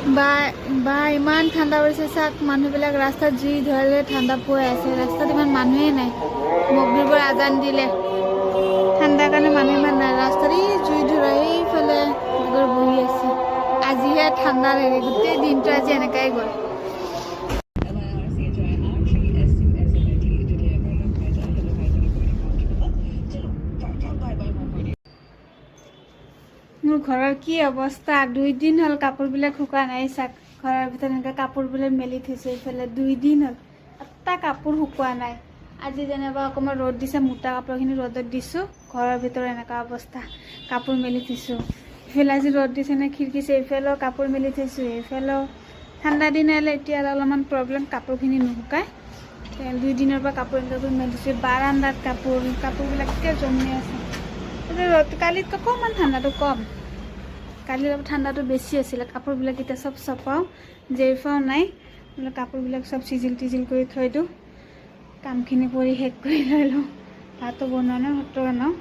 বা ইমান ঠাণ্ডা পৰিছে চাওক মানুহবিলাক ৰাস্তাত জুই ধৰিলে ঠাণ্ডা পোৱাই আছে ৰাস্তাত ইমান মানুহেই নাই মগৰিবৰ আজান দিলে ঠাণ্ডাৰ কাৰণে মানুহ ইমান নাই ৰাস্তাত জুই ধৰা এইফালে বহি আছে আজিহে ঠাণ্ডা লাগে গোটেই দিনটো আজি এনেকাই গ'ল মোৰ ঘৰৰ কি অৱস্থা 2 দিন হ'ল কাপোৰবিলাক শুকা নাই চাক ঘৰৰ ভিতৰত এনেকৈ কাপোৰবিলাক মেলি থৈছে এইফালে 2 দিন হ'ল এটা কাপোৰ শুকোৱা নাই আজি যেনিবা অকণমান ৰ'দ দিছে মোটা কাপোৰখিনি ৰ'দত দিছোঁ ঘৰৰ ভিতৰত এনেকুৱা অৱস্থা কাপোৰ মেলি থৈছোঁ এইফালে আজি ৰ'দ দিছে নে খিৰিকিছে এইফালেও কাপোৰ মেলি থৈছোঁ এইফালেও ঠাণ্ডা দিন আহিলে এতিয়া অলপমান প্ৰব্লেম কাপোৰখিনি নুশুকায় 2 দিনৰ পৰা কাপোৰ এনেকৈ মেলি থৈছোঁ বাৰান্দাত কাপোৰবিলাক কিয় জমি আছে ৰ'দ কালিতকৈ অকণমান ঠাণ্ডাটো কম কালি অলপ ঠাণ্ডাটো বেছি আছিলে কাপোৰবিলাক এতিয়া চব চপাওঁ জেৰফাও নাই কাপোৰবিলাক চব চিজিল টিজিল কৰি থৈ দিওঁ কামখিনি কৰি শেষ কৰি লৈ লওঁ ভাতো বনোৱা নাই ভাতটো বনাওঁ